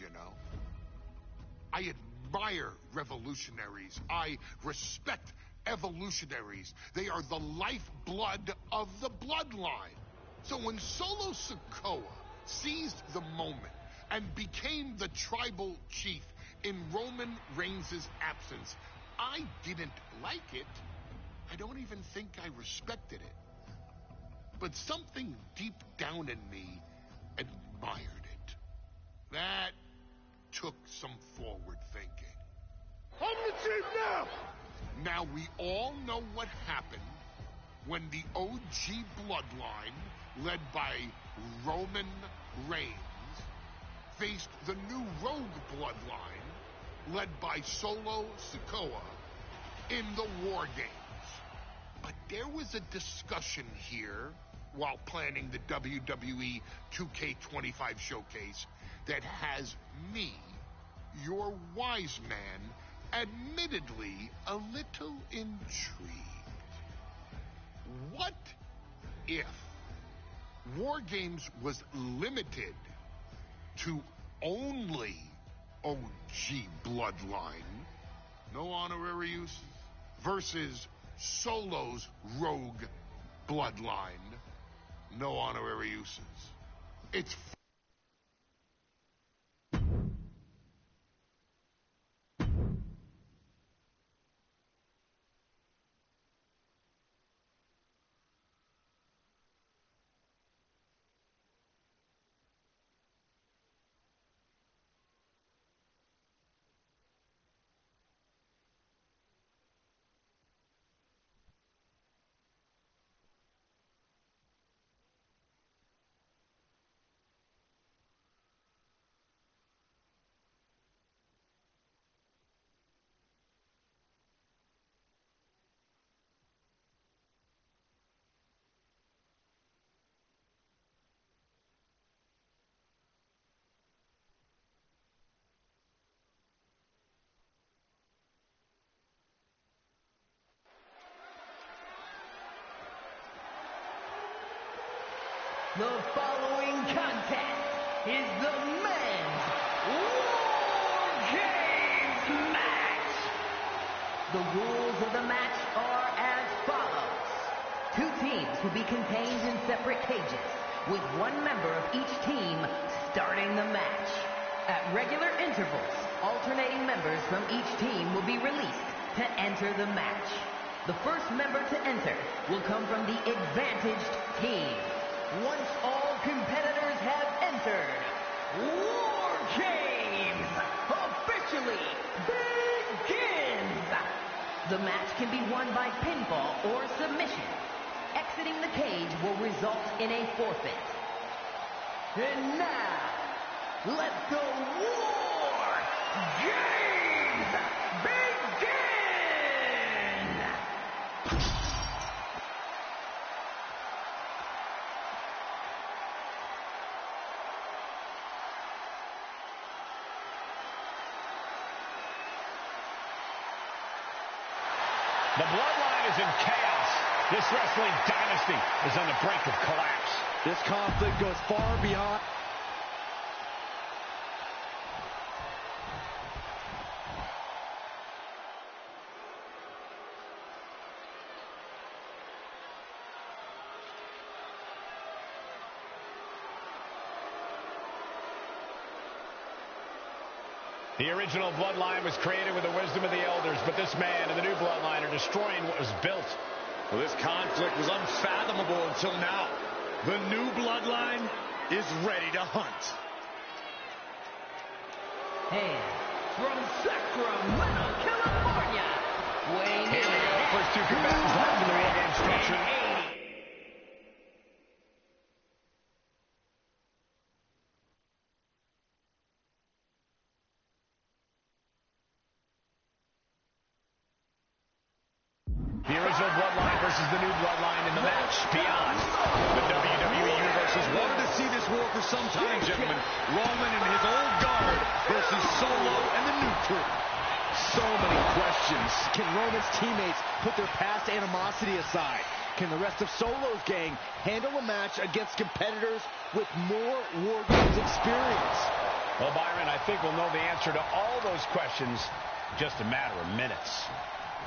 you know. I admire revolutionaries. I respect evolutionaries. They are the lifeblood of the bloodline. So when Solo Sikoa seized the moment and became the tribal chief in Roman Reigns' absence, I didn't like it. I don't even think I respected it. But something deep down in me admired it. That took some forward thinking. I'm the chief now! Now we all know what happened when the OG bloodline, led by Roman Reigns, faced the new rogue bloodline, led by Solo Sikoa, in the War Games. But there was a discussion here while planning the WWE 2K25 showcase that has me, your wise man, admittedly a little intrigued. What if War Games was limited to only OG bloodline, no honorary uses, versus Solo's rogue bloodline, no honorary uses? It's The following contest is the men's War Games match. The rules of the match are as follows. 2 teams will be contained in separate cages, with 1 member of each team starting the match. At regular intervals, alternating members from each team will be released to enter the match. The first member to enter will come from the advantaged team. Once all competitors have entered, War Games officially begins! The match can be won by pinfall or submission. Exiting the cage will result in a forfeit. And now, let the War Games begin! The bloodline is in chaos. This wrestling dynasty is on the brink of collapse. This conflict goes far beyond. The original bloodline was created with the wisdom of the elders, but this man and the new bloodline are destroying what was built. Well, this conflict was unfathomable until now. The new bloodline is ready to hunt. And from Sacramento, California, weighing in The first 2 combatants left in the War Games structure. The original bloodline versus the new bloodline in the match beyond the WWE Universe's Wanted to see this war for some time, gentlemen. Roman and his old guard versus Solo and the new crew. So many questions. Can Roman's teammates put their past animosity aside? Can the rest of Solo's gang handle a match against competitors with more War Games experience? Well, Byron, I think we'll know the answer to all those questions in just a matter of minutes.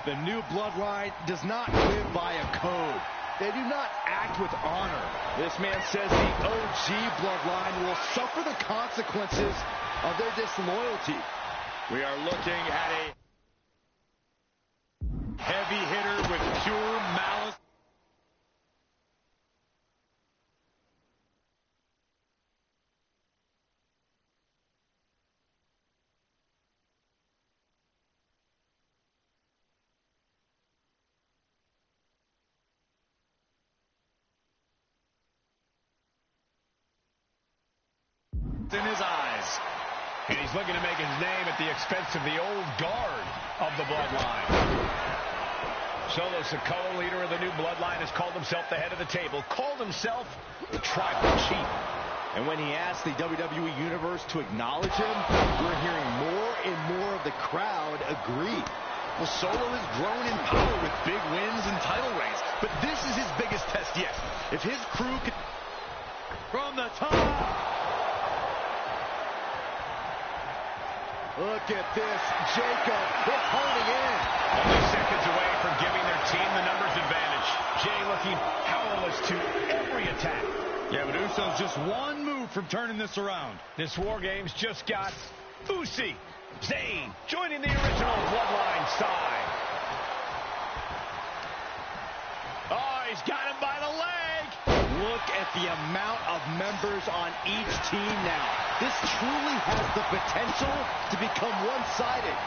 The new bloodline does not live by a code. They do not act with honor. This man says the OG bloodline will suffer the consequences of their disloyalty. We are looking at a heavy hitter with pure malice. In his eyes. And he's looking to make his name at the expense of the old guard of the bloodline. Solo Sikoa, leader of the new bloodline, has called himself the head of the table, called himself the tribal chief. And when he asked the WWE Universe to acknowledge him, we're hearing more and more of the crowd agree. Well, Solo has grown in power with big wins and title reigns, but this is his biggest test yet. If his crew can... From the top... Look at this. Jacob is holding in. Only seconds away from giving their team the numbers advantage. Jay looking powerless to every attack. Yeah, but Uso's just one move from turning this around. This War Games just got Usi. Zayn joining the original bloodline side. Oh, he's got him by the leg. Look at the amount of members on each team now. This truly has the potential to become one-sided.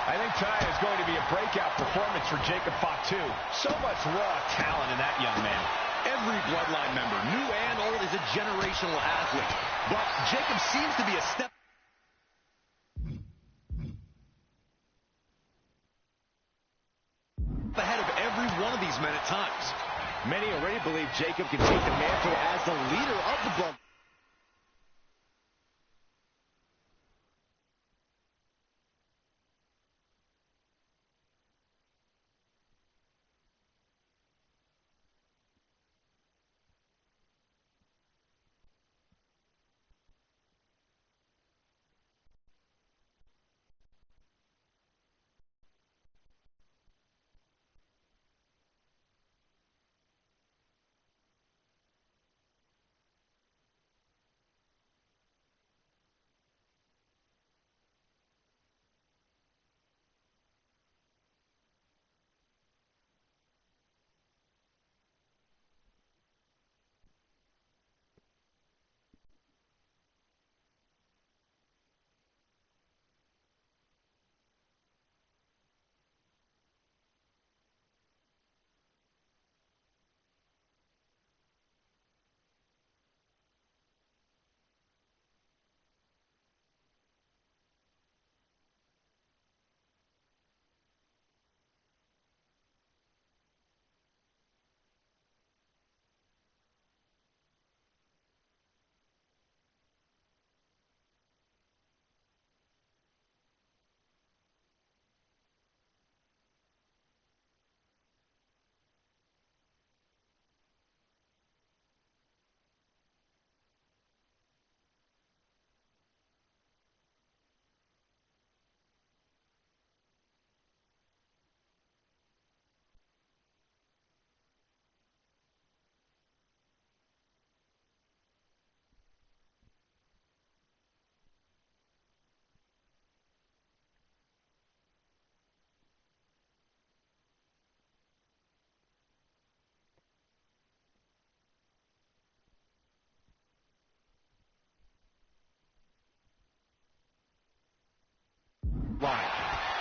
I think tonight is going to be a breakout performance for Jacob Fatu. So much raw talent in that young man. Every bloodline member, new and old, is a generational athlete. But Jacob seems to be a step ahead of every one of these men at times. Many already believe Jacob can take the mantle as the leader of the bloodline.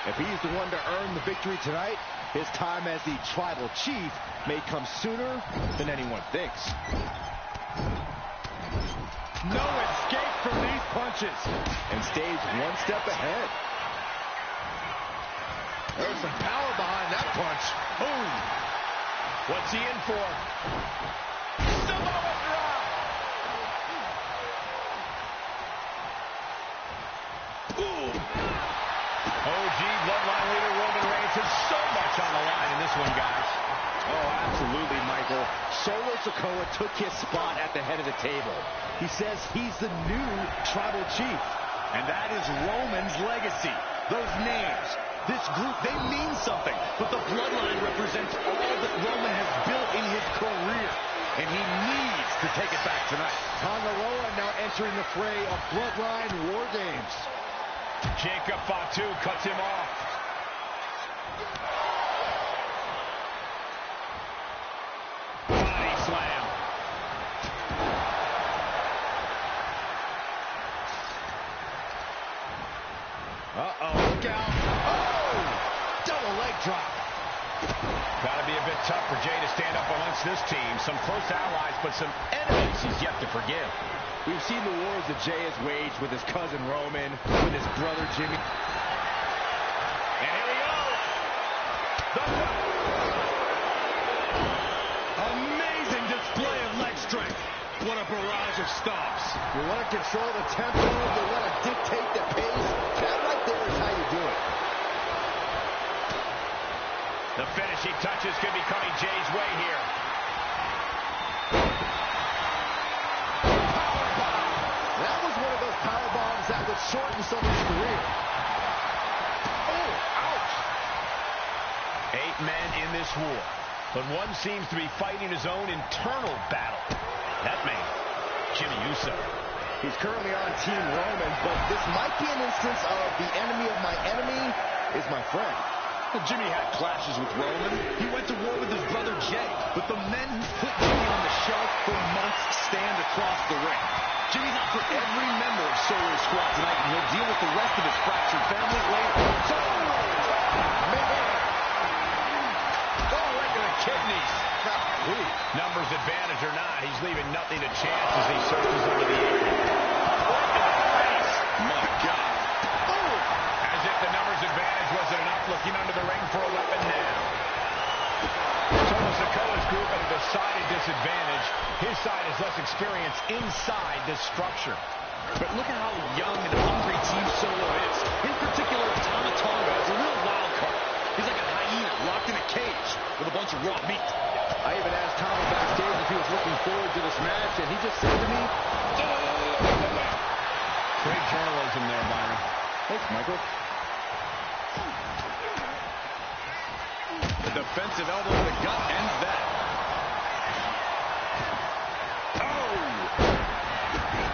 If he's the one to earn the victory tonight, his time as the tribal chief may come sooner than anyone thinks. no escape from these punches. And stays one step ahead. There's some power behind that punch. Boom. What's he in for? Samoa drop. Boom. OG bloodline leader Roman Reigns has so much on the line in this one, guys. Oh, absolutely, Michael. Solo Sikoa took his spot at the head of the table. He says he's the new tribal chief. And that is Roman's legacy. Those names, this group, they mean something. But the bloodline represents all that Roman has built in his career. And he needs to take it back tonight. Tanga Loa now entering the fray of Bloodline War Games. Jacob Fatu cuts him off. Body slam. Uh-oh, look out. Oh! Double leg drop. Gotta be a bit tough for Jay to stand up amongst this team. Some close allies, but some enemies he's yet to forgive. We've seen the wars that Jay has waged with his cousin Roman, with his brother Jimmy. And here we go. Amazing display of leg strength. What a barrage of stops. You want to control the tempo, you want to dictate the pace. That right there is how you do it. The finishing touches could be coming Jay's way here. That was one of those power bombs that would shorten someone's career. Oh, ouch. 8 men in this war, but one seems to be fighting his own internal battle. That man, Jimmy Uso. He's currently on Team Roman, but this might be an instance of the enemy of my enemy is my friend. Well, Jimmy had clashes with Roman. He went to war with his brother Jay. But the men who put Jimmy on the shelf for months stand across the ring. Jimmy's out for every member of Solo's squad tonight, and he'll deal with the rest of his fractured family later. Man! Oh, right to the kidneys. Numbers advantage or not, he's leaving nothing to chance as he circles over the apron. Right to the face. My God. As if the numbers advantage wasn't enough, looking under the ring for a weapon now. Solo Sikoa's group at a decided disadvantage. His side has less experience inside this structure. But look at how young and hungry Team Solo is. In particular, Tama Tonga is a real wild card. He's like a hyena locked in a cage with a bunch of raw meat. I even asked Tommy backstage if he was looking forward to this match, and he just said to me, great journalism there, Byron. Thanks, Michael. The defensive elbow to the gut ends that.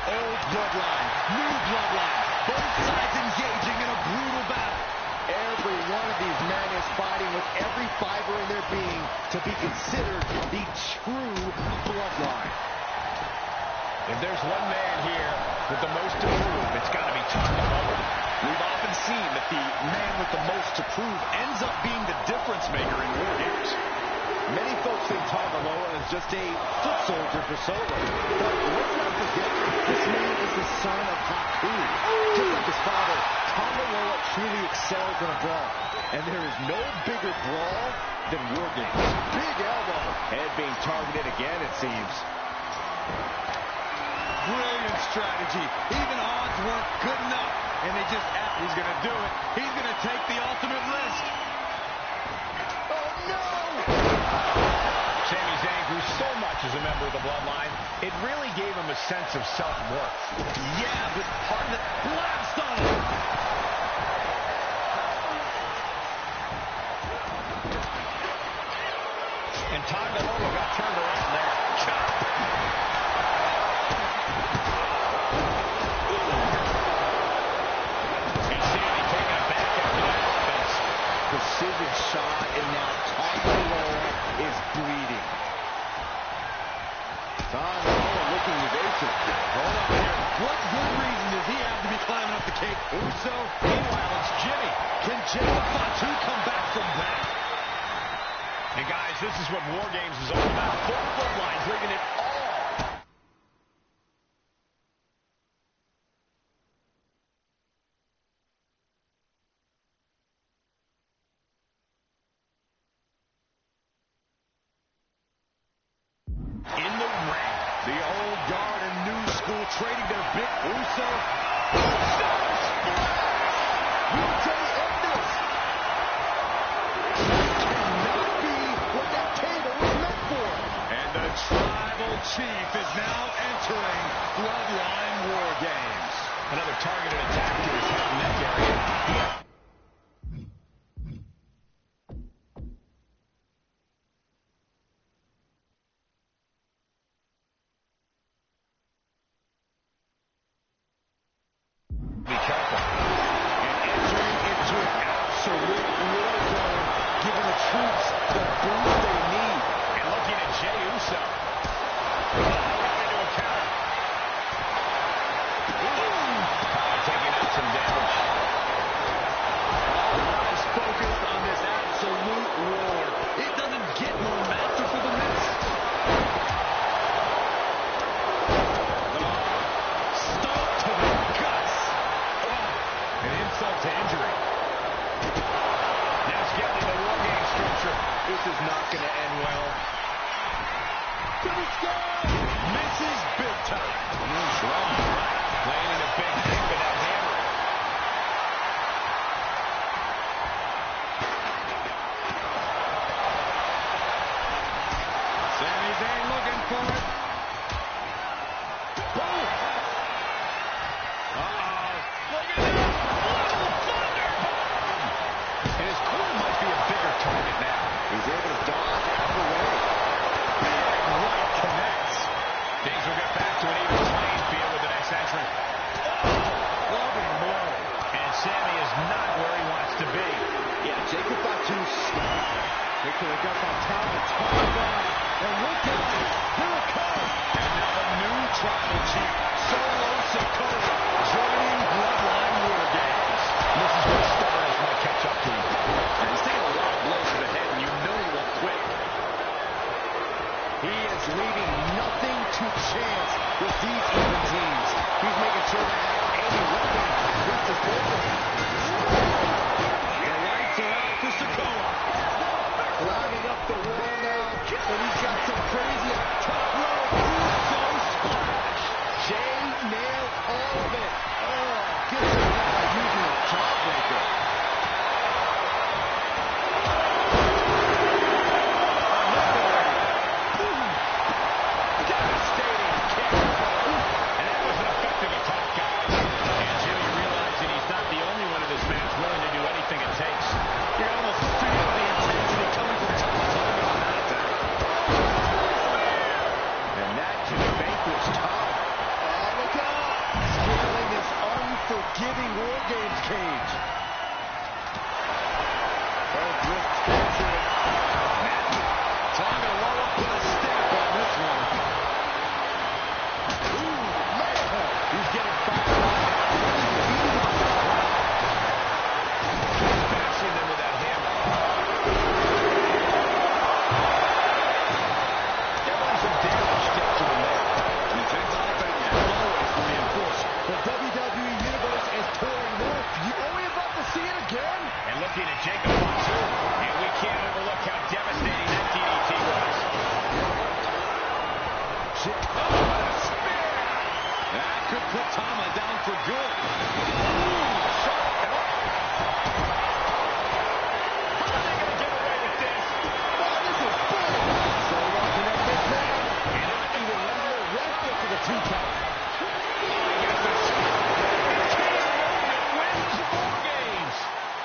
Old bloodline, new bloodline. Both sides engaging in a brutal battle. Every one of these men is fighting with every fiber in their being to be considered the true bloodline. If there's one man here with the most to prove, it's got to be Tanga Loa. We've often seen that the man with the most to prove ends up being the difference maker in war games. Many folks think Tanga Loa is just a foot soldier for Solo. But let's not forget, this man is the son of Haku. Just like his father, Tanga Loa truly excels in a brawl. And there is no bigger brawl than war games. Big elbow. Head being targeted again, it seems. Brilliant strategy. Even odds weren't good enough. And they just act. He's going to do it. He's going to take the ultimate risk. Oh, no! Sami Zayn grew so much as a member of the Bloodline, it really gave him a sense of self-worth. Yeah, but part of the blast on him. And Tanga Loa got turned around there. And Sami taking it back after that offense. Precision shot, and now Tanga Loa is bleeding. Tanga Loa looking evasive. Hold on here. What good reason does he have to be climbing up the cake? Uso. Meanwhile, it's Jimmy. Can Jacob Fatu come back from that? And guys, this is what War Games is all about. Both bloodlines bringing it all. In the ring, the old guard and new school trading their big Uso. Cannot be what that table attack to his head and neck area. Be careful. And entering into an absolute war zone, giving the troops the boost they need. And looking at Jey Uso. Right into a counter. Taking out some damage. Eyes focused on this absolute war. It doesn't get more masterful than this. Stomp to the guts. An insult to injury. Now scaling the War Game structure. This is not going to end well. To the sky! Misses big time. Strong. Playing in a big thing without hammering. Sami Zayn looking for it. Boom! Look at that! Little thunderbomb! And his corner might be a bigger target now. He's able to dodge out of the way. And right connects. Things will get back to an even playing field with the next entrant. Loving blow. And Sami is not where he wants to be. Yeah, Jacob Fatu snapped. They could have got on top of Tonga. And look out! Here it comes! And now a new tribal chief. Solo Sikoa joining Bloodline War Games. This is where stars might catch up to him. And he's taking a lot of blows to the head, and you know he won't quit. He is leaving nothing to chance with these even teams. He's making sure to have any weapon at his disposal. The lights are out for Sikoa. Climbing up the wall now, and he's got some crazy top rope Uso splash. Jay nailed all of it. Oh, gets him now using a jawbreaker. Devastating kick. And that was an effective attack, guys. And Jimmy realizing he's not the only one in this match willing to do anything it takes. You can almost feel the intensity coming from Tama Tonga on that attack. And that to the vanquish Tom. Oh, look out! Scaling this unforgiving War Games cage. Oh, drift entering. Tonga low up with a step on this one. Ooh, man! He's getting fired up. Bashing them with that hammer. Definitely some damage stick to him there. Intense offense always reinforced. The WWE Universe is pouring more. Are we about to see it again? And looking at Jacob Fatu. And we can't overlook how devastating that DDT was. Oh, what a spear! That could put Tama down for good. How are they going to get away with this? Oh, this is big. So long connect this man. And not even One more rest after the 2 count. wins War Games.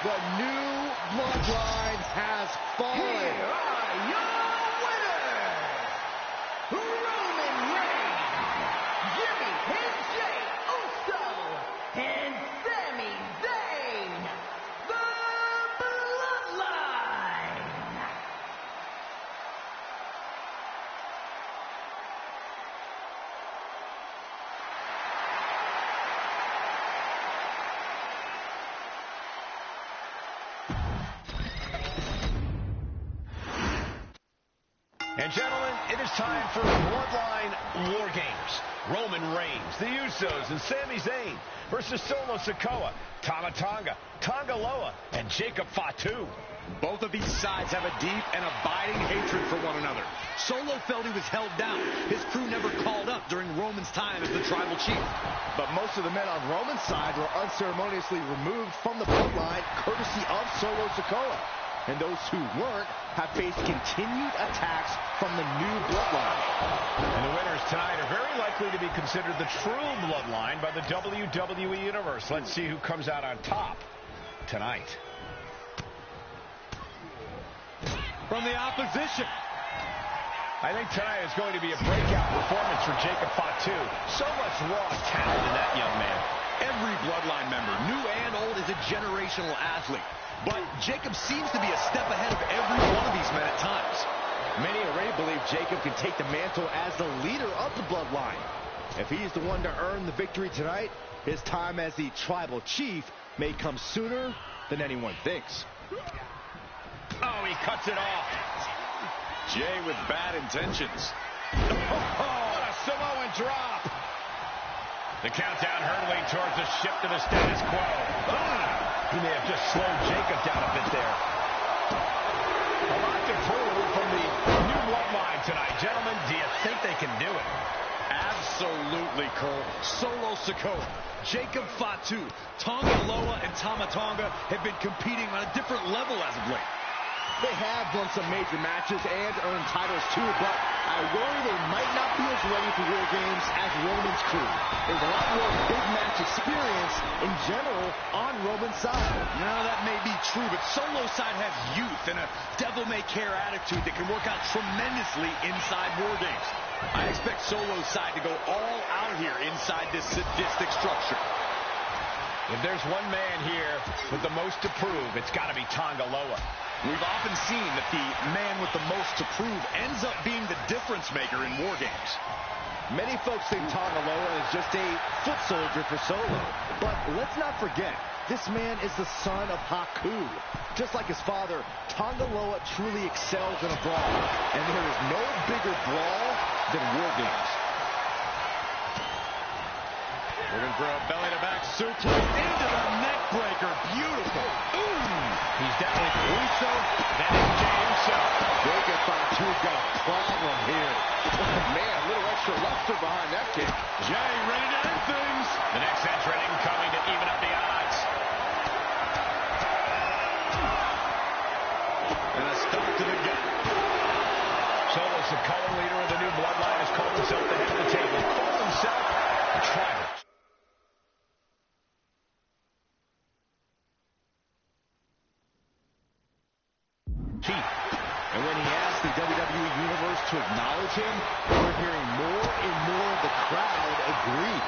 The new bloodline has fallen. Here are your winners, Roman Reigns, Jimmy and Jey Uso, and Sami Zayn, the Bloodline. And gentlemen, it is time for Bloodline War Games. Roman Reigns, the Usos, and Sami Zayn versus Solo Sikoa, Tama Tonga, Tonga Loa, and Jacob Fatu. Both of these sides have a deep and abiding hatred for one another. Solo felt he was held down. His crew never called up during Roman's time as the tribal chief. But most of the men on Roman's side were unceremoniously removed from the bloodline, courtesy of Solo Sikoa. and those who weren't have faced continued attacks from the new bloodline. And the winners tonight are very likely to be considered the true bloodline by the WWE Universe. Let's see who comes out on top tonight. From the opposition. I think tonight is going to be a breakout performance for Jacob Fatu. So much raw talent in that young man. Every bloodline member, new and old, is a generational athlete. But Jacob seems to be a step ahead of every one of these men at times. Many already believe Jacob can take the mantle as the leader of the bloodline. If he's the one to earn the victory tonight, his time as the tribal chief may come sooner than anyone thinks. Oh, he cuts it off. Jay with bad intentions. What a Samoan drop. The countdown hurtling towards the shift to the status quo. He may have just slowed Jacob down a bit there. A lot to prove from the new bloodline tonight. Gentlemen, do you think they can do it? Absolutely, Cole. Solo Sikoa, Jacob Fatu, Tonga Loa, and Tama Tonga have been competing on a different level as of late. They have won some major matches and earned titles too, but I worry they might not be as ready for War Games as Roman's crew. There's a lot more big match experience in general on Roman's side. No, that may be true, but Solo's side has youth and a devil-may-care attitude that can work out tremendously inside War Games. I expect Solo's side to go all out here inside this sadistic structure. If there's one man here with the most to prove, it's got to be Tonga Loa. We've often seen that the man with the most to prove ends up being the difference maker in War Games. Many folks think Tonga Loa is just a foot soldier for Solo. But let's not forget, this man is the son of Haku. Just like his father, Tonga Loa truly excels in a brawl. And there is no bigger brawl than War Games. Looking for a belly-to-back suplex into the neck breaker. Beautiful. Ooh. He's definitely Russo. That is Jay himself. Jacob Fatu's got a problem here. Man, a little extra luster behind that kick. Jay ready to end things. The next entrant incoming to even up the odds. And a stop to the gut. Solo Sikoa, leader of the new bloodline, has called himself the head of the table. Called himself a tribal. And when he asked the WWE Universe to acknowledge him, we're hearing more and more of the crowd agree.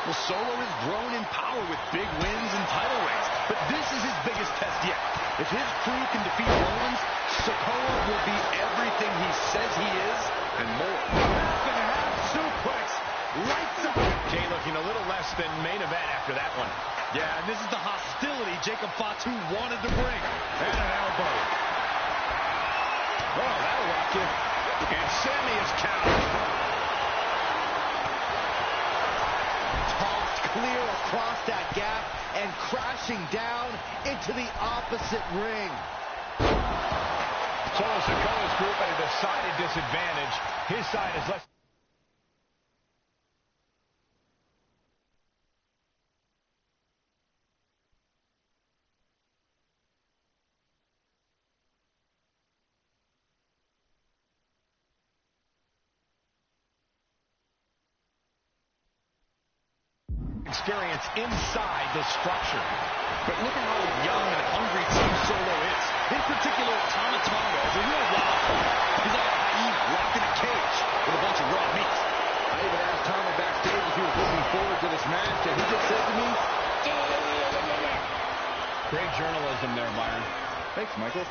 Well, Solo has grown in power with big wins and title reigns, but this is his biggest test yet. If his crew can defeat Rollins, Sikoa will be everything he says he is and more. Half and half suplex, lights up. Jay looking a little less than main event after that one. Yeah, and this is the hostility Jacob Fatu wanted to bring. And an elbow. Oh, that'll rock you. And Sammy is countered. Tossed clear across that gap and crashing down into the opposite ring. Solo Sikoa's group at a decided disadvantage. His side is less. Experience inside this structure. But look at how young and hungry Team Solo is. In particular, Tama Tonga is a real wild card. He's like a hyena locked in a cage with a bunch of raw meat. I even asked Tama backstage if he was looking forward to this match, and he just said to me, Great journalism there, Byron. thanks, Michael.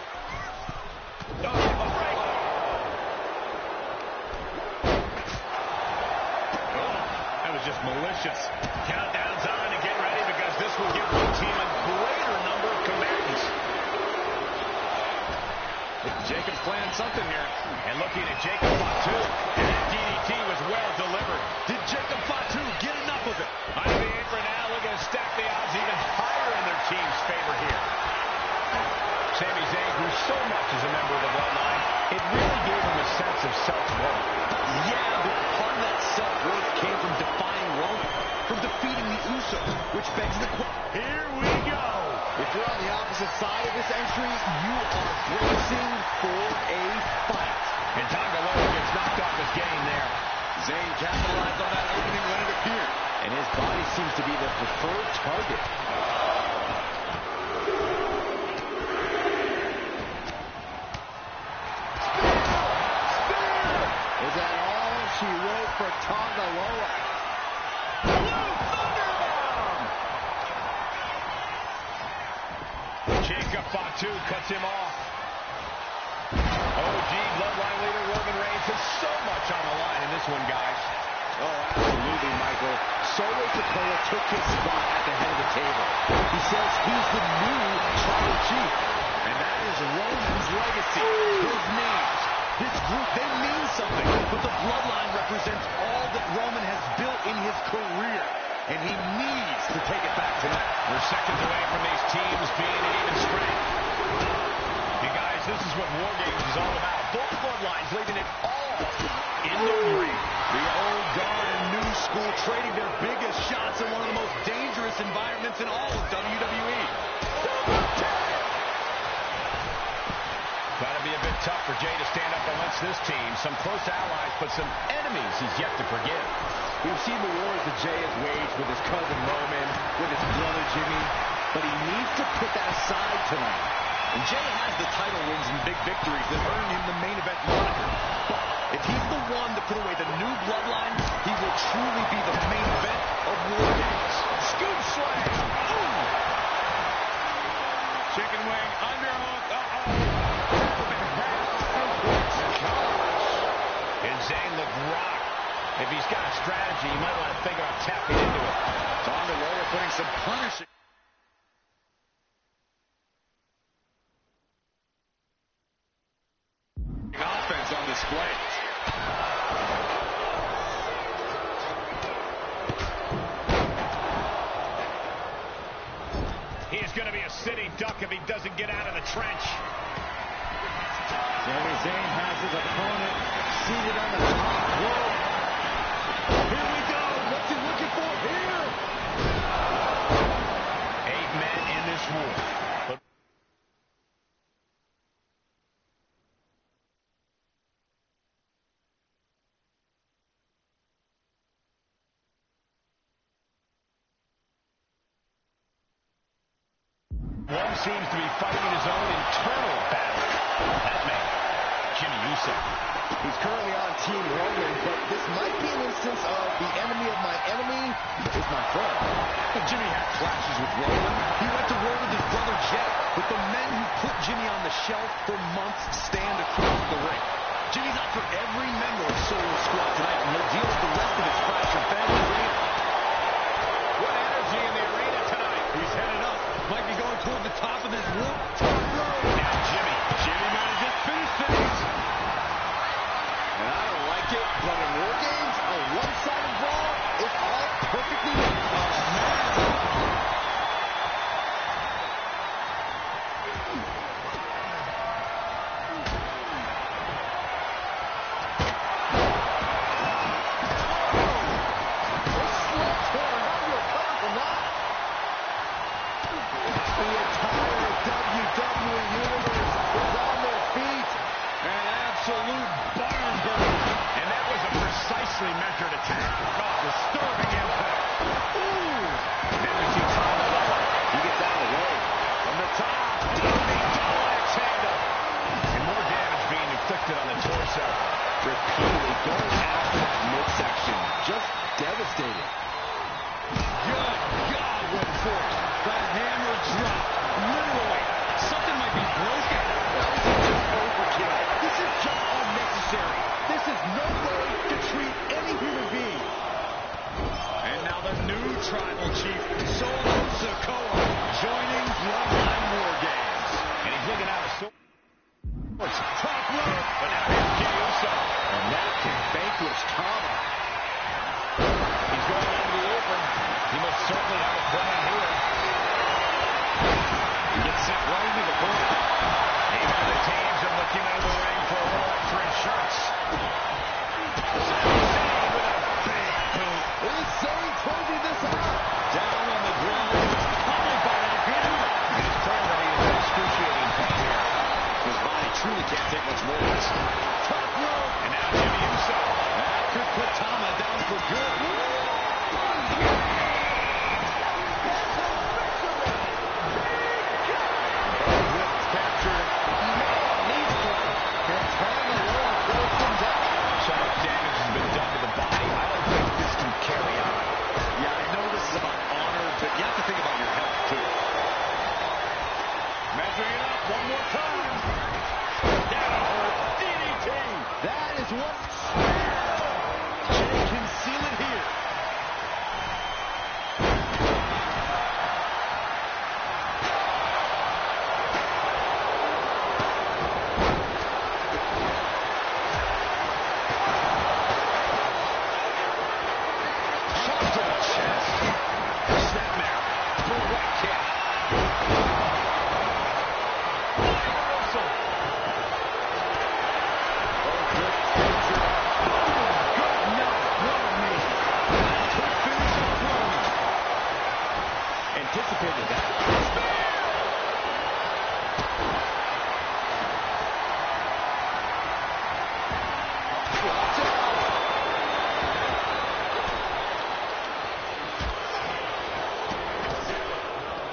That was just malicious. Countdown's on and get ready because this will give one team a greater number of combatants. Jacob's playing something here. And looking at Jacob Fatu. And that DDT was well delivered. Did Jacob Fatu get enough of it? Under the apron now, looking to stack the odds even higher in their team's favor here. Sami Zayn grew so much as a member of the bloodline, it really gave him a sense of self-worth. Yeah, but part of that self-worth came from defying Roman, from defeating the Usos, which begs the question. Here we go. If If you're on the opposite side of this entry, you are bracing for a fight. And Tongaloa gets knocked off his game there. Zayn capitalized on that opening when it appeared. And his body seems to be the preferred target. Spear! Is that all she wrote for Tongaloa? Jacob Fatu cuts him off. OG Bloodline leader Roman Reigns has so much on the line in this one, guys. Oh, absolutely, Michael. Solo Sikoa took his spot at the head of the table. He says he's the new tribal chief. And that is Roman's legacy. His names, his group, they mean something. But the Bloodline represents all that Roman has built in his career. And he needs to take it back tonight. We're seconds away from these teams being at even strength. Hey, guys, this is what War Games is all about. Both bloodlines leaving it all in the ring. The old guard and new school trading their biggest shots in one of the most dangerous environments in all of WWE. Gotta be a bit tough for Jay to stand up against this team. Some close allies, but some enemies he's yet to forgive. We've seen the wars that Jay has waged with his cousin Roman, with his brother Jimmy, but he needs to put that aside tonight. And Jay has the title wins and big victories that earn him the main event moniker. But if he's the one to put away the new bloodline, he will truly be the main event of War Games. Scoop slam! Ooh! Chicken wing, underhook, And Zayn looked rocked. If he's got a strategy, you might want to think about tapping into it. Tongaloa putting some punishing. Offense on display. He is going to be a sitting duck if he doesn't get out of the trench. Sami Zayn has his opponent seated on the top rope. Here we go. What's he looking for here? 8 men in this war. But one seems to be fighting his own internal battle. That man, Jimmy Uso. He's currently on Team Roman, but this might be an instance of the enemy of my enemy is my friend. Jimmy had clashes with Roman. He went to war with his brother Jay. But the men who put Jimmy on the shelf for months stand across the ring. Jimmy's out for every member of Solo Squad tonight, and he'll deal with the rest of his fractured family later. What energy in the arena tonight. He's headed up. Might be going toward the top of this war. Now Jimmy. Jimmy might have just finished things. And I don't like it, but in War Games, a one-sided brawl is all perfectly measured attack. Oh, disturbing impact. Ooh. Then we see Tongaloa. He gets out of the way. From the top. Double axe handle. And more damage being inflicted on the torso. Repeatedly going after that midsection. Just devastating. Good God, what force. That hammer drop. Literally. Something might be broken. This is just overkill. This is just unnecessary. This is no way to treat any human being. And now the new tribal chief, Solo Sikoa, joining Bloodline War Games. And he's looking out of top rope. But now here's Jey Uso. And that can vanquish Tama. He's going into the apron. He must certainly have a plan here.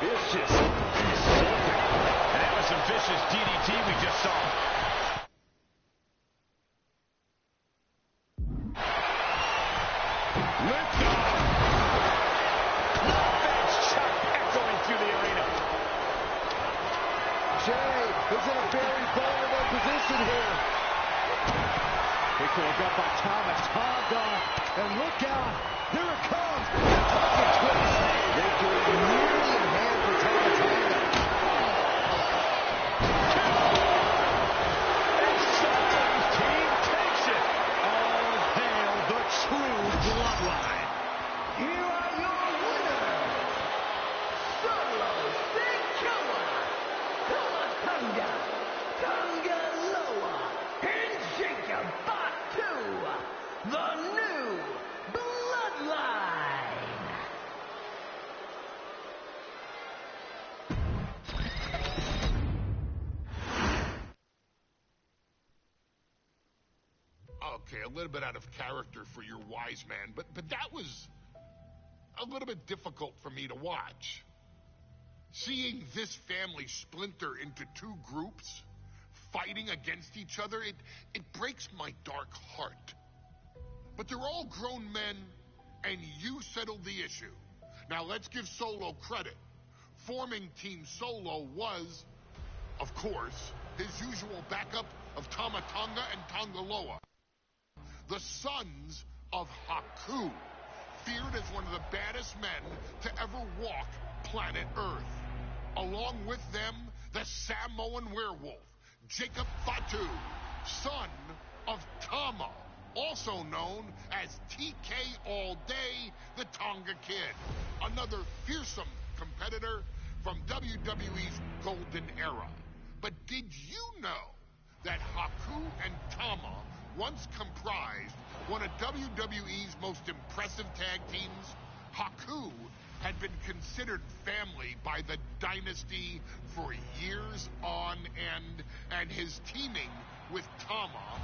Vicious serpent. And that was some vicious DDT we just saw. Lift off. Fence chop echoing through the arena. Jay is in a very vulnerable position here. Quick look up by Thomas Tonga. And look out. Here it comes. Tonga twist. Victory nearly in hand for Thomas Tonga. And Solo's team takes it. All hail the true bloodline. Here are your winners, Solo Big Killer, Tamatanga, Tonga Loa, and Jacob Fatu, the new Bloodline. Okay, a little bit out of character for your wise man, but that was a little bit difficult for me to watch. Seeing this family splinter into two groups, fighting against each other, it breaks my dark heart. But they're all grown men, and you settled the issue. Now let's give Solo credit. Forming Team Solo was, of course, his usual backup of Tama Tonga and Tonga Loa. The sons of Haku, feared as one of the baddest men to ever walk planet Earth. Along with them, the Samoan werewolf, Jacob Fatu, son of Tama, also known as TK All Day, the Tonga Kid, another fearsome competitor from WWE's golden era. But did you know that Haku and Tama once comprised one of WWE's most impressive tag teams? Haku had been considered family by the Dynasty for years on end, and his teaming with Tama,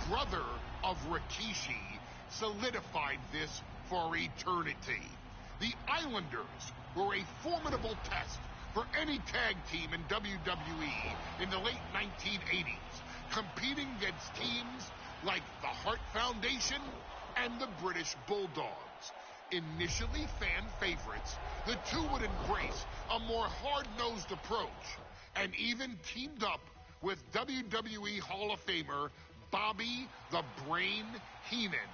brother of Rikishi, solidified this for eternity. The Islanders were a formidable test for any tag team in WWE in the late 1980s, competing against teams like the Hart Foundation and the British Bulldogs. Initially fan favorites, the two would embrace a more hard-nosed approach and even teamed up with WWE Hall of Famer Bobby the Brain Heenan,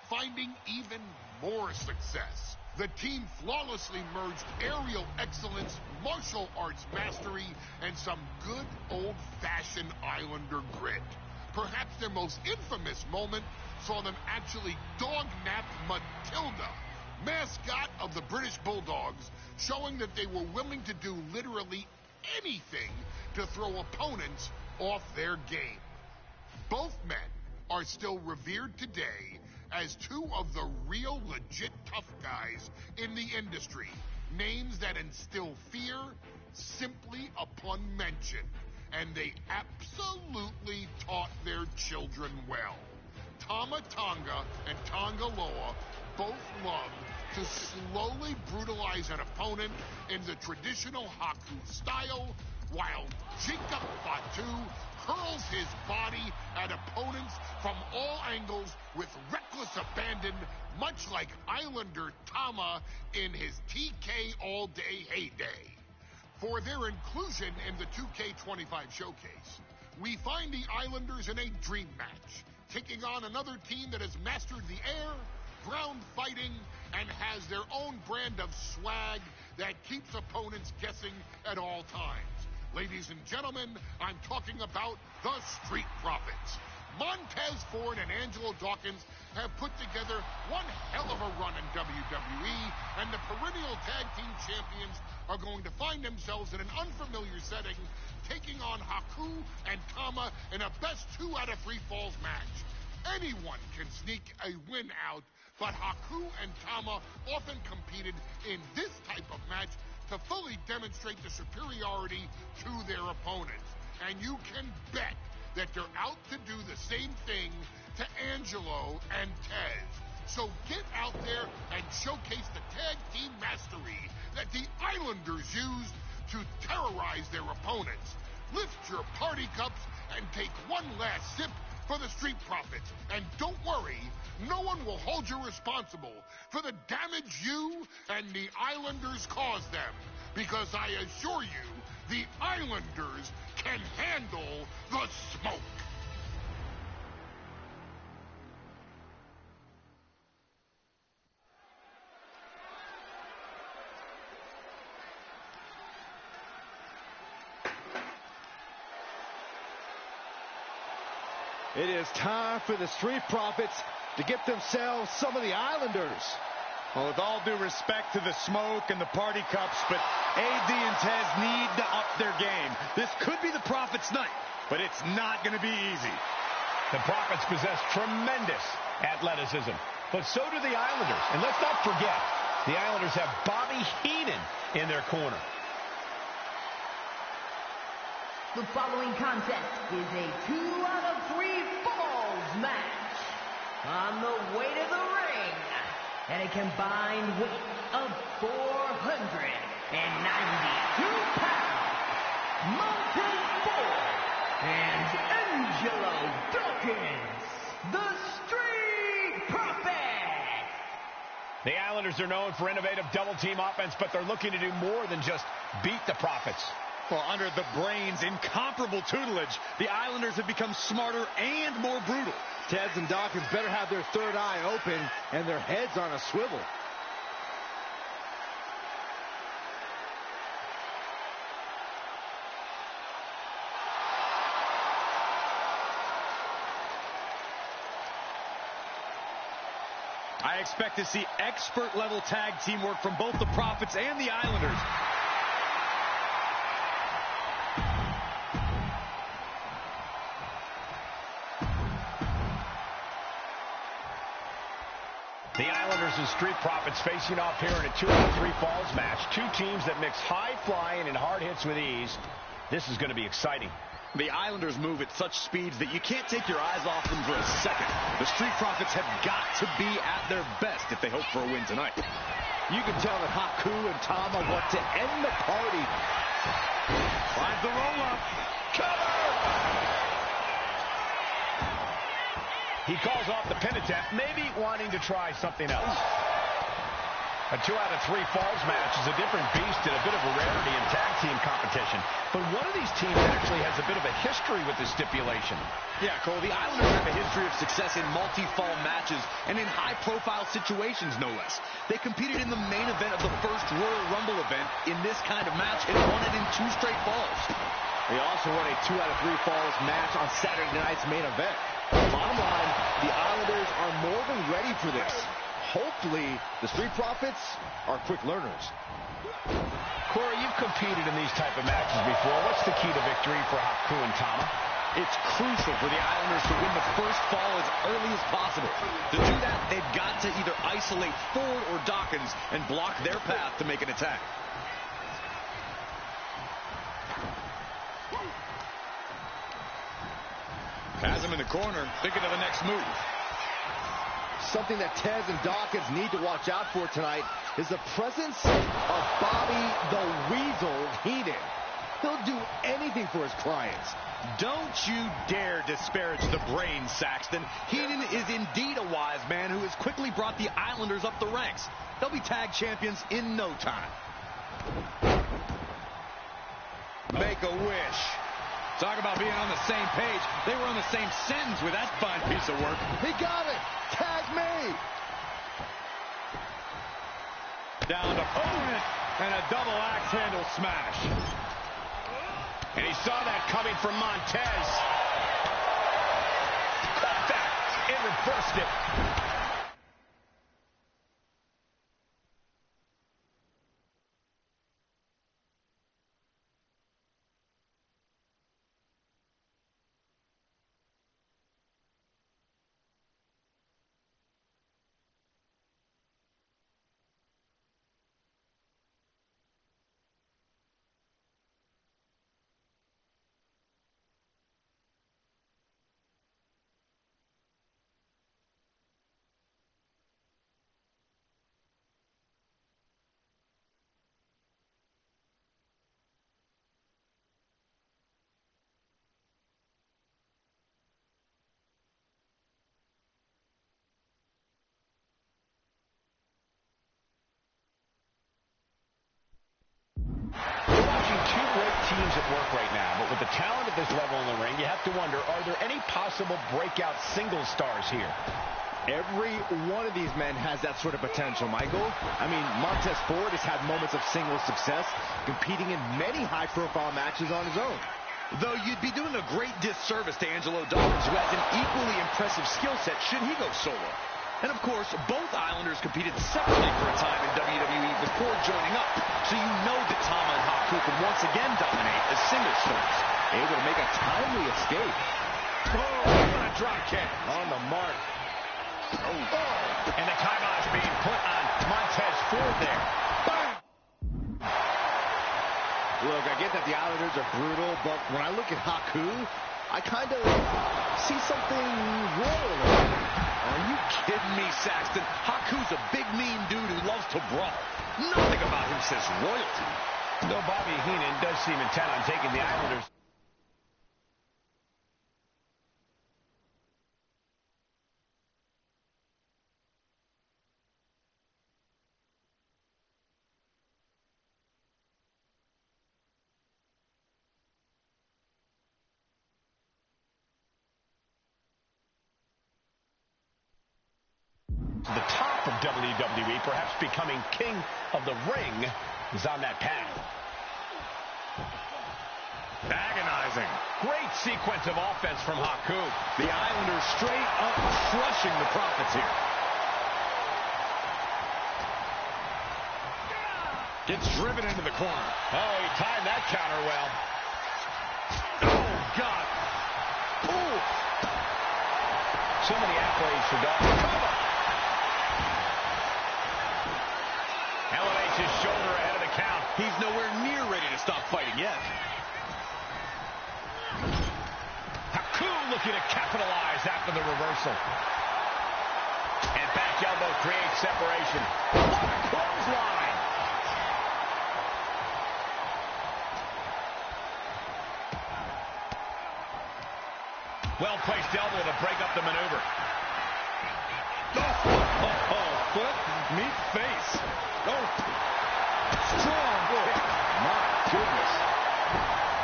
finding even more success. The team flawlessly merged aerial excellence, martial arts mastery, and some good old-fashioned Islander grit. Perhaps their most infamous moment saw them actually dog-nap Matilda, mascot of the British Bulldogs, showing that they were willing to do literally anything to throw opponents off their game. Both men are still revered today as two of the real legit tough guys in the industry, names that instill fear simply upon mention, and they absolutely taught their children well. Tama Tonga and Tonga Loa both love to slowly brutalize an opponent in the traditional Haku style, while Jacob Fatu hurls his body at opponents from all angles with reckless abandon, much like Islander Tama in his TK All Day heyday. For their inclusion in the 2K25 showcase, we find the Islanders in a dream match, taking on another team that has mastered the air, ground fighting, and has their own brand of swag that keeps opponents guessing at all times. Ladies and gentlemen, I'm talking about the Street Profits. Montez Ford and Angelo Dawkins have put together one hell of a run in WWE, and the perennial tag team champions are going to find themselves in an unfamiliar setting, taking on Haku and Tama in a best 2 out of 3 falls match. Anyone can sneak a win out, but Haku and Tama often competed in this type of match to fully demonstrate the superiority to their opponents. And you can bet that they're out to do the same thing to Angelo and Tez. So get out there and showcase the tag team mastery that the Islanders used to terrorize their opponents. Lift your party cups and take one last sip for the Street Profits. And don't worry, no one will hold you responsible for the damage you and the Islanders caused them. Because I assure you, the Islanders can handle the smoke. It is time for the Street Profits to get themselves some of the Islanders. Well, with all due respect to the smoke and the party cups, but AD and Tez need to up their game. This could be the Profits' night, but it's not going to be easy. The Profits possess tremendous athleticism, but so do the Islanders. And let's not forget, the Islanders have Bobby Heenan in their corner. The following contest is a 2-out-of-3 falls match. On the way to the ring, at a combined weight of 492 pounds, Mountain Ford and Angelo Dawkins, the Street Profits. The Islanders are known for innovative double-team offense, but they're looking to do more than just beat the Profits. Well, under the Brains' incomparable tutelage, the Islanders have become smarter and more brutal. Tez and Dawkins better have their third eye open and their heads on a swivel. I expect to see expert-level tag teamwork from both the Profits and the Islanders. The Islanders and Street Profits facing off here in a 2-out-of-3 falls match. Two teams that mix high flying and hard hits with ease. This is going to be exciting. The Islanders move at such speeds that you can't take your eyes off them for a second. The Street Profits have got to be at their best if they hope for a win tonight. You can tell that Haku and Tama want to end the party. Finds the roll-up. Cover! He calls off the pin attempt, maybe wanting to try something else. A 2-out-of-3 falls match is a different beast and a bit of a rarity in tag team competition. But one of these teams actually has a bit of a history with this stipulation. Yeah, Cole, the Islanders have a history of success in multi-fall matches and in high-profile situations, no less. They competed in the main event of the first Royal Rumble event in this kind of match and won it in 2 straight falls. They also won a 2-out-of-3 falls match on Saturday night's main event. Bottom line, the Islanders are more than ready for this. Hopefully, the Street Profits are quick learners. Corey, you've competed in these type of matches before. What's the key to victory for Haku and Tama? It's crucial for the Islanders to win the first fall as early as possible. To do that, they've got to either isolate Ford or Dawkins and block their path to make an attack. Has him in the corner, thinking of the next move. Something that Tez and Dawkins need to watch out for tonight is the presence of Bobby the Weasel Heenan. He'll do anything for his clients. Don't you dare disparage the brain, Saxton. Heenan is indeed a wise man who has quickly brought the Islanders up the ranks. They'll be tag champions in no time. Make a wish. Talk about being on the same page. They were on the same sentence with that fine piece of work. He got it. Tag me. Down to opponent and a double axe handle smash. And he saw that coming from Montez. Caught that and reversed it. teams at work right now, but with the talent at this level in the ring, you have to wonder, are there any possible breakout single stars here? Every one of these men has that sort of potential, Michael. I mean, Montez Ford has had moments of single success, competing in many high-profile matches on his own. Though you'd be doing a great disservice to Angelo Dawkins, who has an equally impressive skill set should he go solo. And of course, both Islanders competed separately for a time in WWE before joining up, so you know that Tama and Haku could once again dominate as single stars. Able to make a timely escape. Oh, what a drop kick. On the mark. Oh. And the kibosh being put on Montez Ford there. Boom! Look, I get that the Islanders are brutal, but when I look at Haku, I kind of see something royal. Are you kidding me, Saxton? Haku's a big, mean dude who loves to brawl. Nothing about him says royalty. Though Bobby Heenan does seem intent on taking the Islanders. The top of WWE, perhaps becoming king of the ring, is on that path. Agonizing. Great sequence of offense from Haku. The Islanders straight up crushing the Profits here. Gets driven into the corner. Oh, he timed that counter well. Oh, God. Ooh. So many accolades for Dawkins. Elevates his shoulder ahead of the count. He's nowhere near ready to stop fighting yet. Haku looking to capitalize after the reversal. And back elbow creates separation. What a clothesline! Well-placed elbow to break up the maneuver. Foot meets face. Oh, strong kick. My goodness.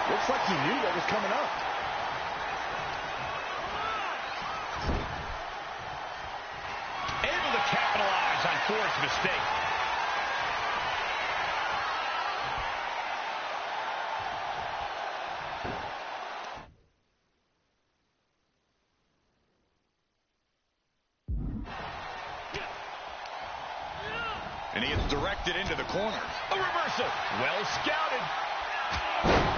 Looks like he knew what was coming up. Able to capitalize on Ford's mistake. And he gets directed into the corner. A reversal. Well scouted.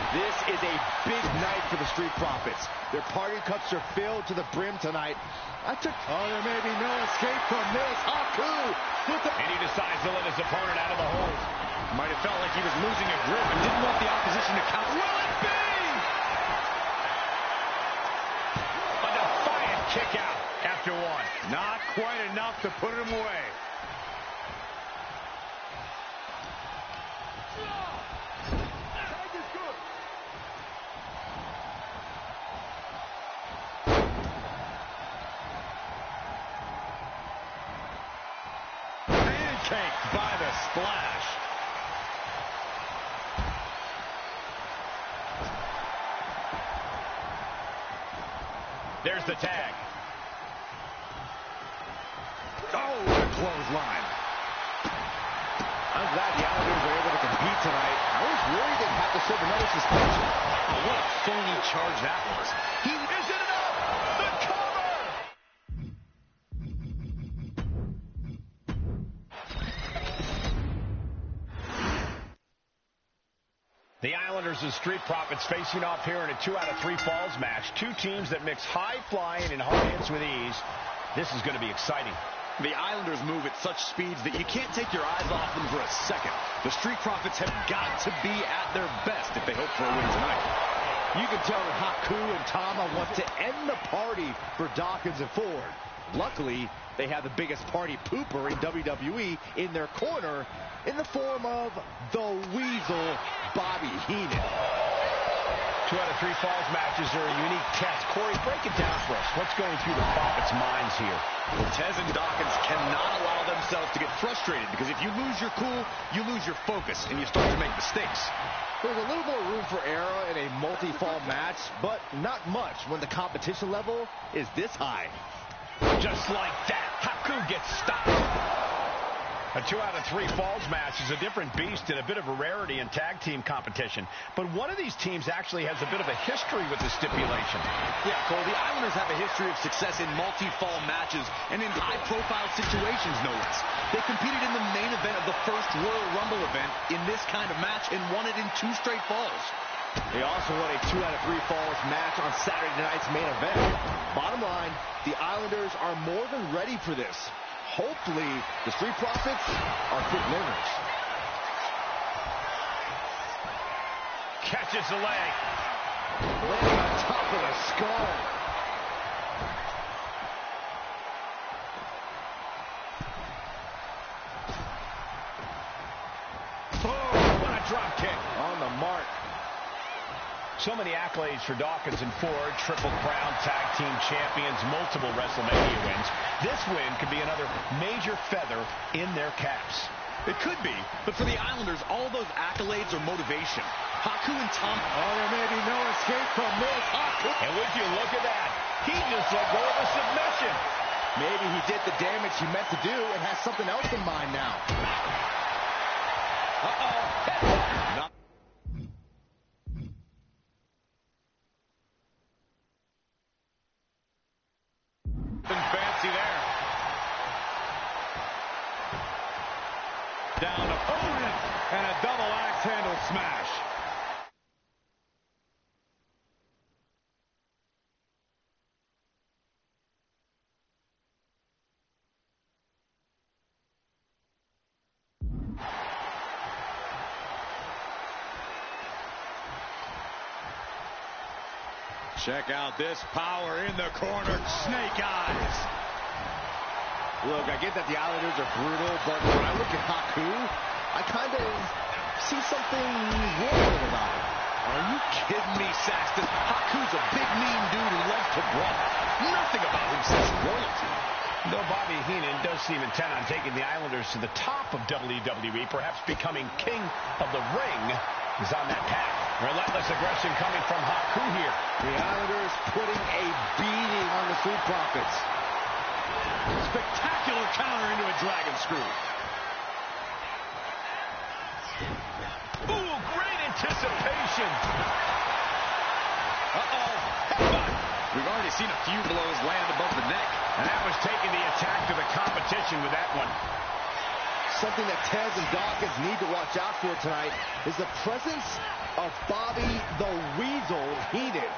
This is a big night for the Street Profits. Their party cups are filled to the brim tonight. There may be no escape from this. Haku! And he decides to let his opponent out of the hold. Might have felt like he was losing a grip and didn't want the opposition to count. Will it be? A defiant kick out after one. Not quite enough to put him away. Pancaked by the splash. There's the tag. Oh, what a clothesline. I'm glad the Islanders were able to compete tonight. I was worried they'd have to serve another suspension. What a phony charge that was. He is it enough? The cover! The Islanders and Street Profits facing off here in a 2 out of 3 falls match. Two teams that mix high flying and hard hits with ease. This is going to be exciting. The Islanders move at such speeds that you can't take your eyes off them for a second. The Street Profits have got to be at their best if they hope for a win tonight. You can tell that Haku and Tama want to end the party for Dawkins and Ford. Luckily, they have the biggest party pooper in WWE in their corner in the form of the Weasel, Bobby Heenan. 2 out of 3 falls matches are a unique test. Corey, break it down for us. What's going through the Prophet's minds here? Well, Tez and Dawkins cannot allow themselves to get frustrated, because if you lose your cool, you lose your focus, and you start to make mistakes. There's a little more room for error in a multi-fall match, but not much when the competition level is this high. Just like that, Haku gets stopped. A 2 out of 3 falls match is a different beast and a bit of a rarity in tag team competition. But one of these teams actually has a bit of a history with the stipulation. Yeah, Cole, the Islanders have a history of success in multi-fall matches and in high-profile situations, no less. They competed in the main event of the first Royal Rumble event in this kind of match and won it in 2 straight falls. They also won a 2 out of 3 falls match on Saturday night's main event. Bottom line, the Islanders are more than ready for this. Hopefully, the Street Profits are quick learners. Catches the leg. Landing on top of the skull. Oh, what a drop kick. On the mark. So many accolades for Dawkins and Ford. Triple Crown Tag Team Champions, multiple WrestleMania wins. This win could be another major feather in their caps. It could be, but for the Islanders, all those accolades are motivation. Haku and Tom... Oh, there may be no escape from this. Haku. And would you look at that? He just let go of a submission. Maybe he did the damage he meant to do and has something else in mind now. Uh-oh. Not fancy there. Down opponent and a double axe handle smash. Check out this power in the corner. Snake eyes. Look, I get that the Islanders are brutal, but when I look at Haku, I kind of see something royal about him. Are you kidding me, Saxton? Haku's a big, mean dude who loves to brawl. Nothing about him says royalty. Though Bobby Heenan does seem intent on taking the Islanders to the top of WWE, perhaps becoming king of the ring, is on that path. Relentless aggression coming from Haku here. The Islanders putting a beating on the Street Profits. Spectacular counter into a dragon screw. Ooh, great anticipation. Uh-oh. Headbutt. We've already seen a few blows land above the neck. And that was taking the attack to the competition with that one. Something that Tez and Dawkins need to watch out for tonight is the presence of Bobby the Weasel Heenan.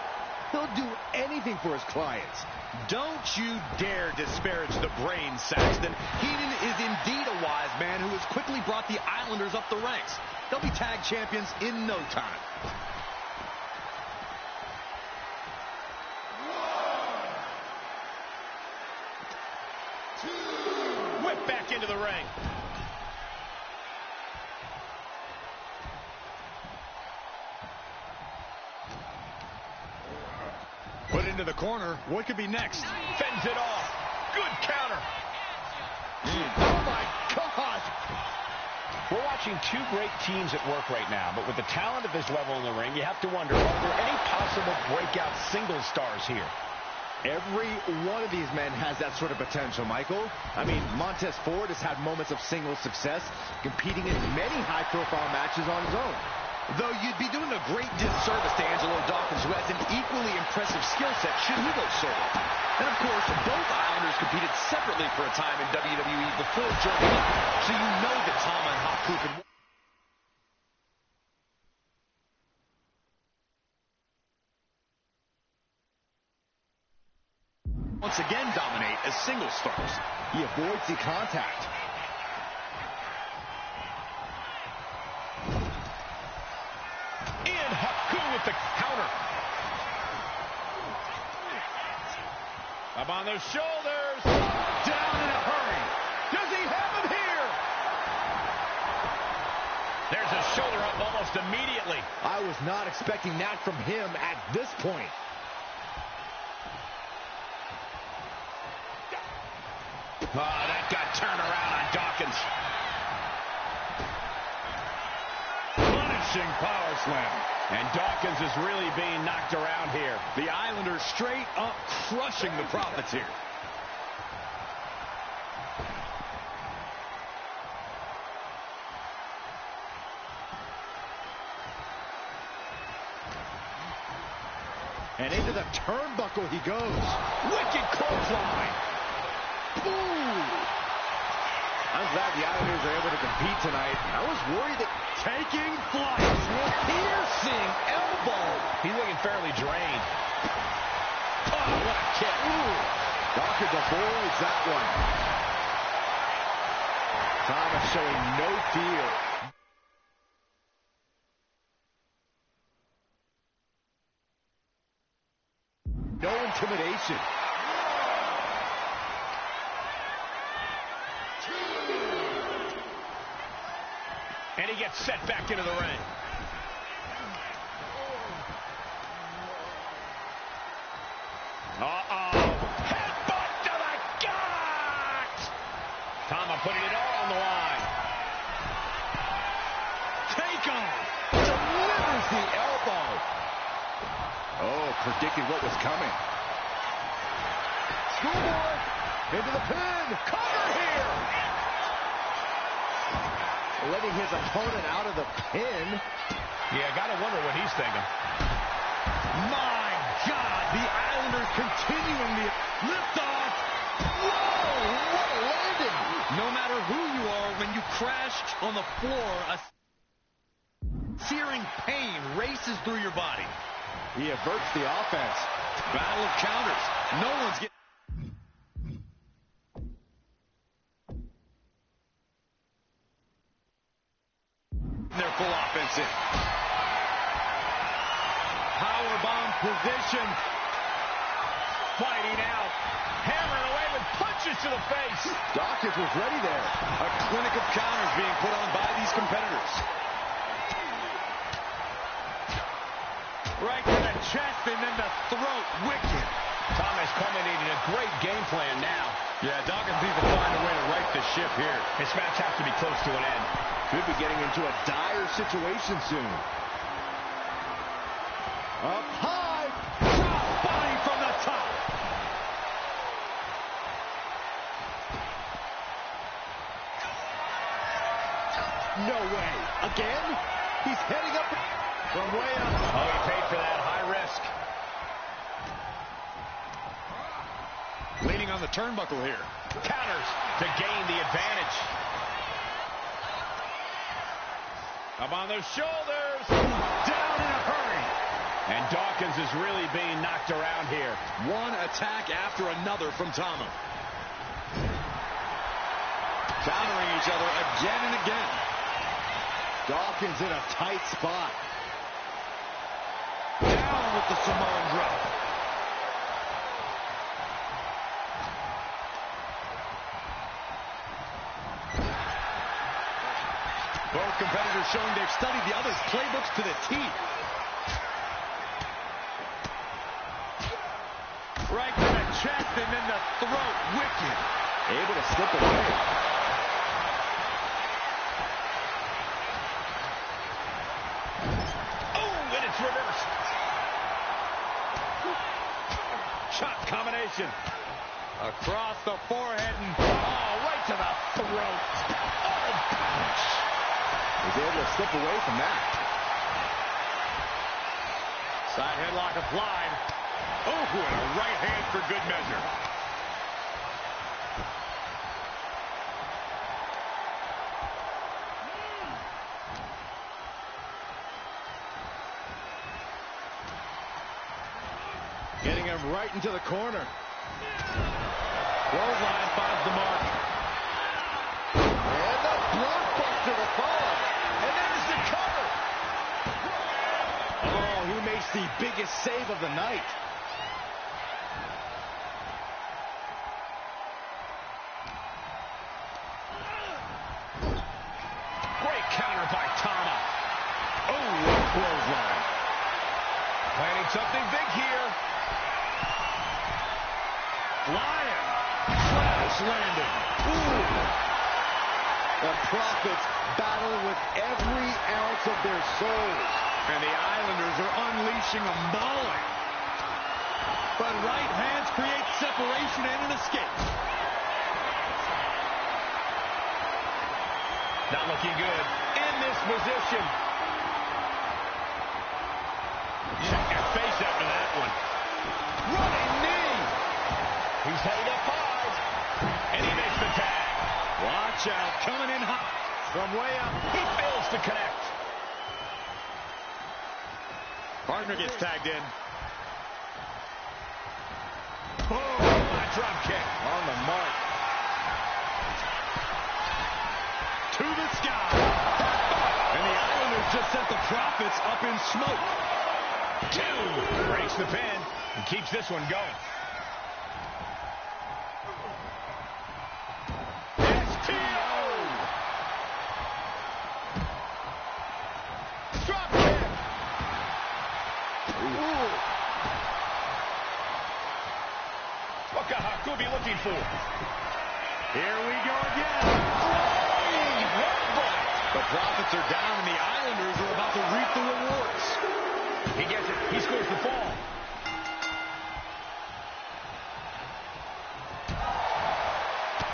He'll do anything for his clients. Don't you dare disparage the brain, Saxton. Heenan is indeed a wise man who has quickly brought the Islanders up the ranks. They'll be tag champions in no time. Whip back into the ring. Put into the corner. What could be next? Fends it off. Good counter. Oh, my God. We're watching 2 great teams at work right now, but with the talent of this level in the ring, you have to wonder, are there any possible breakout single stars here? Every one of these men has that sort of potential, Michael. I mean, Montez Ford has had moments of single success, competing in many high-profile matches on his own. Though you'd be doing a great disservice to Angelo Dawkins, who has an equally impressive skill set should he go solo. And of course, both Islanders competed separately for a time in WWE before joining up, so you know that Tom and Haku could... once again dominate as single stars. He avoids the contact. And Haku with the counter. Up on those shoulders. Down in a hurry. Does he have him here? There's a shoulder up almost immediately. I was not expecting that from him at this point. Oh, that got turned around on Dawkins. Punishing power slam. And Dawkins is really being knocked around here. The Islanders straight up crushing the Profits here. And into the turnbuckle he goes. Wicked clothesline. Ooh. I'm glad the Islanders are able to compete tonight. I was worried that Taking flight. piercing elbow. He's looking fairly drained. Oh, what a kick. Ooh. Dawkins avoids that one. Thomas showing no fear. No intimidation. And he gets set back into the ring. Uh-oh. Headbutt to the gut! Tama putting it all on the line. Take on. Delivers the elbow. Oh, predicted what was coming. Schoolboy into the pin. Cover here. Letting his opponent out of the pin. Yeah, gotta wonder what he's thinking. My God, the Islanders continuing the liftoff. Whoa, what a landing. No matter who you are, when you crash on the floor, a searing pain races through your body. He averts the offense. Battle of counters. No one's getting... their full offense in. Powerbomb position. Fighting out. Hammering away with punches to the face. Dawkins was ready there. A clinic of counters being put on by these competitors. Right to the chest and then the throat. Wicked. Thomas culminating a great game plan now. Yeah, Dawkins needs to find a way to right the ship here. This match has to be close to an end. Could be getting into a dire situation soon. Up high. Drop body from the top. No way. Again? He's heading up from way up. Oh, he paid for that. High risk. Leaning on the turnbuckle here. Counters to gain the advantage. Up on those shoulders. Down in a hurry. And Dawkins is really being knocked around here. One attack after another from Tama. Countering each other again and again. Dawkins in a tight spot. Down with the Samoan drop. Both competitors showing they've studied the other's playbooks to the teeth. Right to the chest and then the throat. Wicked. Able to slip away. Oh, and it's reversed. Shot combination. Across the forehead and right to the throat. Oh, punch. Was able to slip away from that. side headlock applied. Oh, and a right hand for good measure. Getting him right into the corner. Clothesline finds the mark. And the blockbuster to follow. And there's the cover. Oh, he makes the biggest save of the night. Great counter by Tama. something big here. Lion. Crash landing. Ooh. The Profits battle with every ounce of their souls. And the Islanders are unleashing a mauling. But right hands create separation and an escape. Not looking good in this position. Check your face after that one. Running knee. He's heading up high. And he makes the tag. Watch out. Coming in hot. From way up. He fails to connect. Partner gets tagged in. Boom. A drop kick. On the mark. To the sky. And the Islanders just sent the Profits up in smoke. 2. Breaks the pin and keeps this one going. STO. Drop kick. Ooh. What could Haku be looking for? Here we go again. The Profits are down, and the Islanders are about to reap the rewards. He gets it. He scores the fall.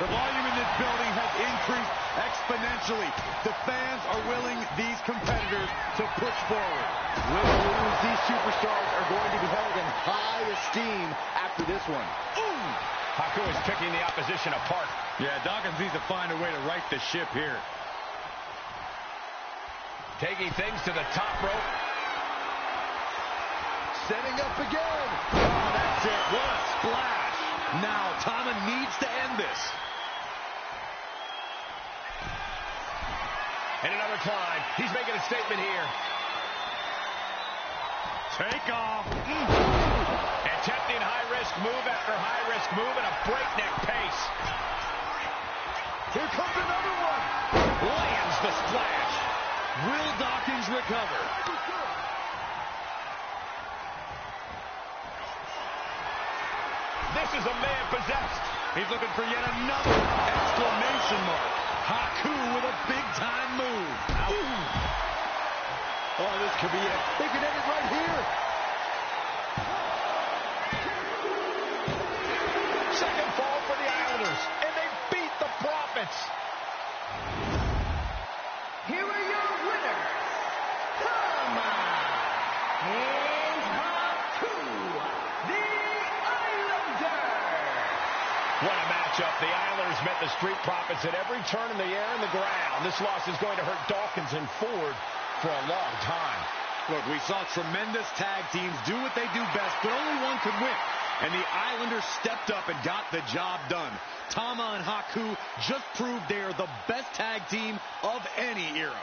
The volume in this building has increased exponentially. The fans are willing these competitors to push forward. Win or lose, these superstars are going to be held in high esteem after this one. Ooh! Haku is picking the opposition apart. Yeah, Dawkins needs to find a way to right the ship here. Taking things to the top rope. Setting up again. Oh, that's it. What a splash. Now, Tama needs to end this. And another climb. He's making a statement here. Take off. Attempting high-risk move after high-risk move at a breakneck pace. Here comes another one. Lands the splash. Will Dawkins recover? This is a man possessed. He's looking for yet another exclamation mark. Haku with a big-time move. Oh, this could be it. They could end it right here. Second fall for the Islanders, and they beat the Profits. Here are your winners, Tama and Haku, the Islanders. What a matchup. The Islanders met the Street Profits at every turn in the air and the ground. This loss is going to hurt Dawkins and Ford for a long time. Look, we saw tremendous tag teams do what they do best, but only one could win. And the Islanders stepped up and got the job done. Tama and Haku just proved they are the best tag team of any era.